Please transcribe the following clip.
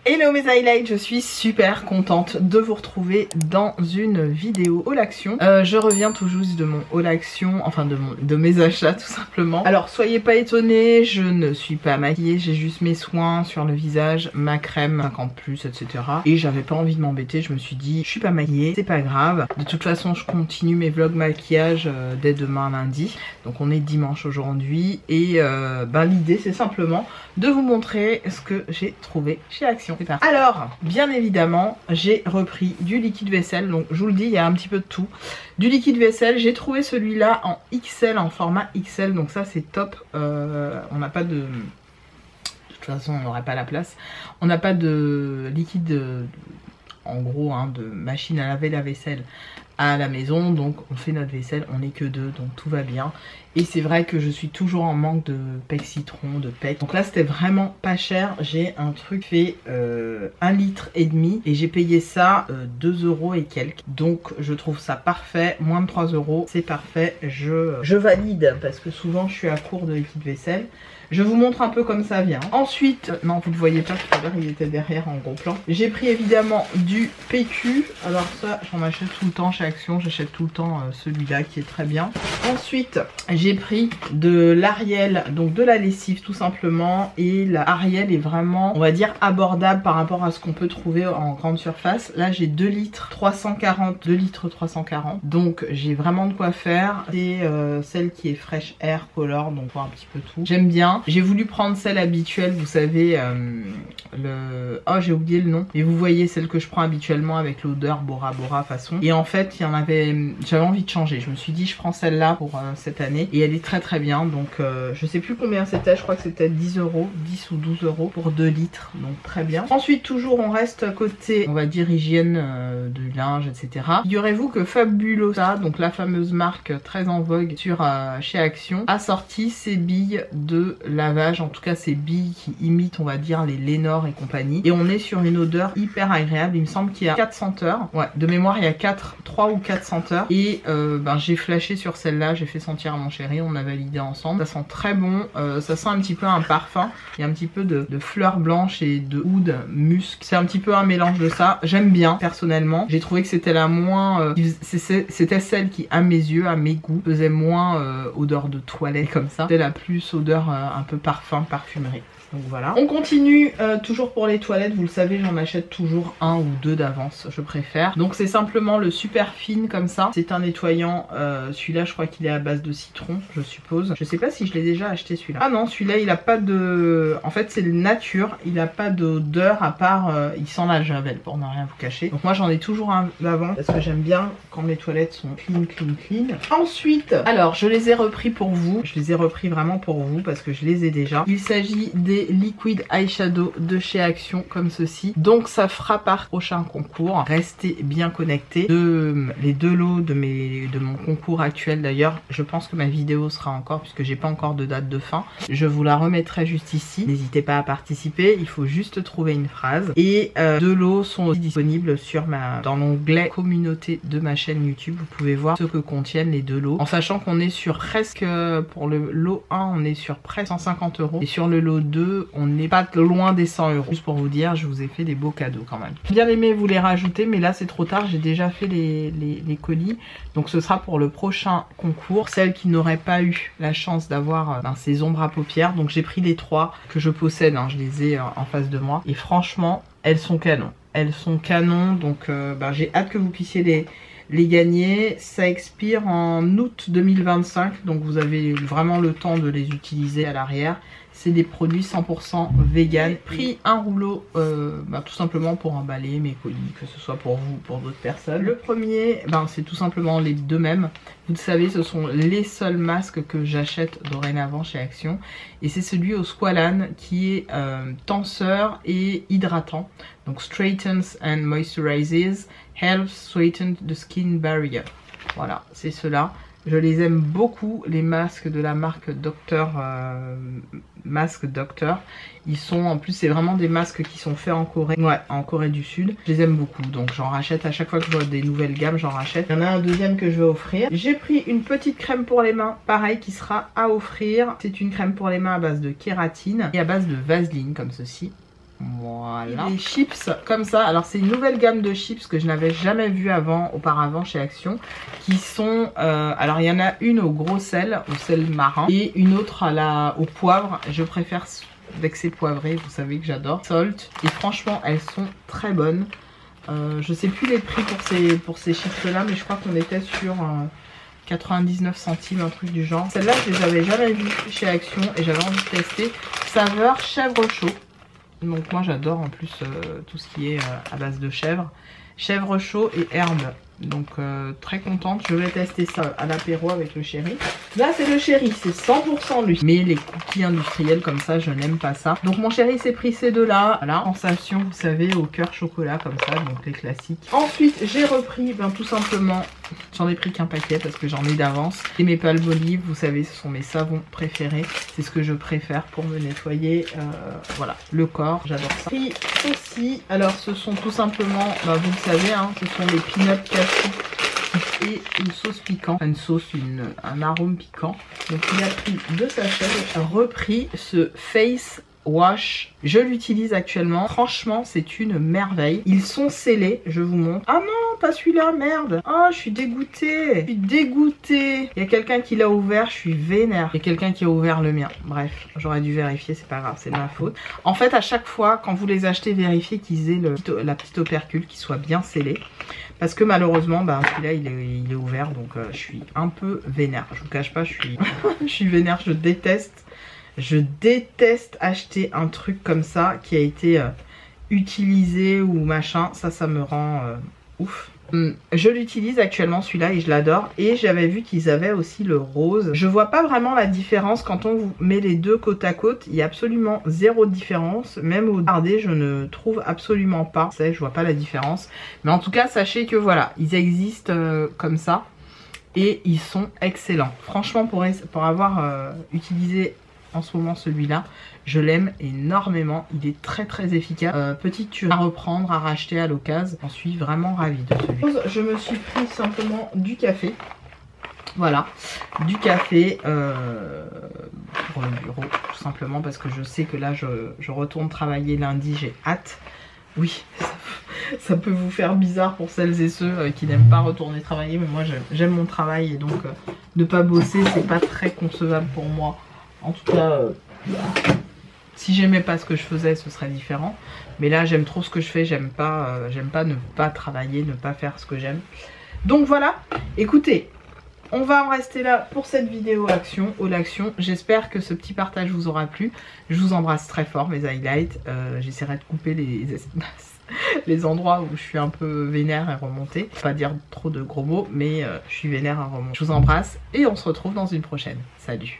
Hello mes highlights, je suis super contente de vous retrouver dans une vidéo haul action. Je reviens tout juste de mon haul action, enfin de mes achats tout simplement. Alors soyez pas étonnés, je ne suis pas maquillée, j'ai juste mes soins sur le visage, ma crème 50+, etc. Et j'avais pas envie de m'embêter, je me suis dit je suis pas maquillée, c'est pas grave. De toute façon je continue mes vlogs maquillage dès demain lundi. Donc on est dimanche aujourd'hui et l'idée c'est simplement de vous montrer ce que j'ai trouvé chez Action. Alors, bien évidemment, j'ai repris du liquide vaisselle. Donc, je vous le dis, il y a un petit peu de tout. Du liquide vaisselle, j'ai trouvé celui-là en XL, en format XL. Donc ça, c'est top. On n'a pas de... De toute façon, on n'aurait pas la place. On n'a pas de liquide, en gros, hein, de machine à laver la vaisselle à la maison. Donc, on fait notre vaisselle. On n'est que deux, donc tout va bien. Et c'est vrai que je suis toujours en manque de pec citron, de pec. Donc là, c'était vraiment pas cher. J'ai un truc fait 1,5 litre et j'ai payé ça 2 € et quelques. Donc je trouve ça parfait. Moins de 3 €, c'est parfait. Je valide parce que souvent je suis à court de liquide vaisselle. Je vous montre un peu comme ça vient. Ensuite, non vous ne le voyez pas tout à l'heure, il était derrière en gros plan. J'ai pris évidemment du PQ. Alors ça, j'en achète tout le temps chez Action. J'achète tout le temps celui-là qui est très bien. Ensuite, j'ai pris de l'Ariel, donc de la lessive tout simplement. Et la Ariel est vraiment, on va dire, abordable par rapport à ce qu'on peut trouver en grande surface. Là, j'ai 2 litres 340, 2 litres 340. Donc j'ai vraiment de quoi faire. C'est celle qui est Fresh Air Color, donc voir un petit peu tout. J'aime bien. J'ai voulu prendre celle habituelle, vous savez, oh j'ai oublié le nom. Mais vous voyez celle que je prends habituellement avec l'odeur Bora Bora façon. Et en fait, il y en avait, j'avais envie de changer. Je me suis dit je prends celle-là pour cette année. Et elle est très très bien. Donc je sais plus combien c'était, je crois que c'était 10 €, 10 ou 12 € pour 2 litres. Donc très bien. Ensuite, toujours on reste côté, on va dire hygiène du linge, etc. Figurez-vous que Fabulosa, donc la fameuse marque très en vogue sur chez Action, a sorti ses billes de lavage, en tout cas ces billes qui imitent, on va dire, les Lénore et compagnie. Et on est sur une odeur hyper agréable. Il me semble qu'il y a 4 senteurs. Ouais, de mémoire, il y a 3 ou 4 senteurs. Et j'ai flashé sur celle-là, j'ai fait sentir à mon chéri, on a validé ensemble. Ça sent très bon, ça sent un petit peu un parfum. Il y a un petit peu de fleurs blanches et de oud, musc. C'est un petit peu un mélange de ça. J'aime bien, personnellement. J'ai trouvé que c'était la moins... c'était celle qui, à mes yeux, à mes goûts, faisait moins odeur de toilette comme ça. C'était la plus odeur un peu parfum, parfumerie. Donc voilà. On continue toujours pour les toilettes. Vous le savez, j'en achète toujours 1 ou 2 d'avance, je préfère. Donc c'est simplement le super fine comme ça. C'est un nettoyant. Celui-là, je crois qu'il est à base de citron, je suppose. Je sais pas si je l'ai déjà acheté celui-là. Ah non, celui-là, il a pas de... En fait, c'est le nature. Il a pas d'odeur à part... il sent la javel, pour ne rien vous cacher. Donc moi, j'en ai toujours un d'avant parce que j'aime bien quand mes toilettes sont clean, clean, clean. Ensuite, alors, je les ai repris pour vous. Je les ai repris vraiment pour vous parce que je les ai déjà. Il s'agit des liquid eyeshadow de chez Action comme ceci. Donc ça fera part prochain concours. Restez bien connectés. Les 2 lots de mon concours actuel d'ailleurs. Je pense que ma vidéo sera encore, puisque j'ai pas encore de date de fin. Je vous la remettrai juste ici. N'hésitez pas à participer. Il faut juste trouver une phrase. Et 2 lots sont aussi disponibles dans l'onglet communauté de ma chaîne YouTube. Vous pouvez voir ce que contiennent les 2 lots. En sachant qu'on est sur presque, pour le lot 1, on est sur presque 150 €. Et sur le lot 2, on n'est pas loin des 100 €. Juste pour vous dire, je vous ai fait des beaux cadeaux quand même. Bien aimé vous les rajouter, mais là c'est trop tard, j'ai déjà fait les colis. Donc ce sera pour le prochain concours. Celles qui n'auraient pas eu la chance d'avoir ces ombres à paupières. Donc j'ai pris les 3 que je possède, hein, je les ai en face de moi. Et franchement, elles sont canon. Elles sont canon, donc j'ai hâte que vous puissiez les gagner. Ça expire en août 2025, donc vous avez vraiment le temps de les utiliser à l'arrière. C'est des produits 100% vegan. J'ai pris un rouleau tout simplement pour emballer mes colis, que ce soit pour vous ou pour d'autres personnes. Le premier, c'est tout simplement les 2 mêmes. Vous le savez, ce sont les seuls masques que j'achète dorénavant chez Action. Et c'est celui au squalane qui est tenseur et hydratant. Donc straightens and moisturizes, helps sweeten the skin barrier. Voilà, c'est cela. Je les aime beaucoup, les masques de la marque Mask Doctor. Ils sont, en plus c'est vraiment des masques qui sont faits en Corée. Ouais, en Corée du Sud. Je les aime beaucoup, donc j'en rachète à chaque fois que je vois des nouvelles gammes, j'en rachète. Il y en a un deuxième que je vais offrir. J'ai pris une petite crème pour les mains, pareil, qui sera à offrir. C'est une crème pour les mains à base de kératine et à base de vaseline, comme ceci. Voilà. Des chips comme ça. Alors c'est une nouvelle gamme de chips que je n'avais jamais vue auparavant chez Action. Qui sont... alors il y en a une au gros sel, au sel marin. Et une autre au poivre. Je préfère dès que c'est poivré. Vous savez que j'adore. Salt. Et franchement elles sont très bonnes. Je sais plus les prix pour ces chips là. Mais je crois qu'on était sur... 99 centimes, un truc du genre. Celle-là, je les avais jamais vues chez Action et j'avais envie de tester. Saveur chèvre chaud. Donc moi, j'adore en plus tout ce qui est à base de chèvre. Chèvre chaud et herbe. Donc très contente. Je vais tester ça à l'apéro avec le chéri. Là, c'est le chéri. C'est 100% lui. Mais les cookies industriels comme ça, je n'aime pas ça. Donc mon chéri s'est pris ces deux-là. Voilà, sensation, vous savez, au cœur chocolat comme ça. Donc les classiques. Ensuite, j'ai repris, tout simplement... J'en ai pris qu'un paquet parce que j'en ai d'avance. Et mes Palmolive, vous savez, ce sont mes savons préférés. C'est ce que je préfère pour me nettoyer voilà, le corps. J'adore ça. Pris aussi, alors ce sont tout simplement, vous le savez, hein, ce sont les peanuts cachou et une sauce piquante. Enfin, une sauce, un arôme piquant. Donc il a pris 2 sachets. J'ai repris ce Face Wash, je l'utilise actuellement. Franchement, c'est une merveille. Ils sont scellés, je vous montre. Ah non, pas celui-là, merde. Ah, je suis dégoûtée. Je suis dégoûtée. Il y a quelqu'un qui l'a ouvert, je suis vénère. Il y a quelqu'un qui a ouvert le mien. Bref, j'aurais dû vérifier, c'est pas grave, c'est de ma faute. En fait, à chaque fois, quand vous les achetez, vérifiez qu'ils aient la petite opercule qui soit bien scellée. Parce que malheureusement, celui-là, il est ouvert, donc je suis un peu vénère. Je vous cache pas, je suis vénère, je déteste. Je déteste acheter un truc comme ça qui a été utilisé ou machin. Ça me rend ouf. Je l'utilise actuellement celui-là et je l'adore. Et j'avais vu qu'ils avaient aussi le rose. Je vois pas vraiment la différence quand on vous met les deux côte à côte. Il y a absolument zéro différence. Même au regardez, je ne trouve absolument pas. Je vois pas la différence. Mais en tout cas, sachez que voilà, ils existent comme ça. Et ils sont excellents. Franchement, pour avoir utilisé en ce moment celui-là, je l'aime énormément, il est très très efficace. Petite tuerie à reprendre, à racheter à l'occasion, j'en suis vraiment ravie de celui-là. Je me suis pris simplement du café, voilà, du café pour le bureau, tout simplement parce que je sais que là je retourne travailler lundi, j'ai hâte. Oui, ça peut vous faire bizarre pour celles et ceux qui n'aiment pas retourner travailler, mais moi j'aime mon travail et donc ne pas bosser, c'est pas très concevable pour moi. En tout cas, si j'aimais pas ce que je faisais, ce serait différent. Mais là, j'aime trop ce que je fais. J'aime pas ne pas travailler, ne pas faire ce que j'aime. Donc voilà, écoutez, on va en rester là pour cette vidéo action, haul action. J'espère que ce petit partage vous aura plu. Je vous embrasse très fort, mes highlights. J'essaierai de couper les endroits où je suis un peu vénère et remontée. Pas dire trop de gros mots, mais je suis vénère à remonter. Je vous embrasse et on se retrouve dans une prochaine. Salut!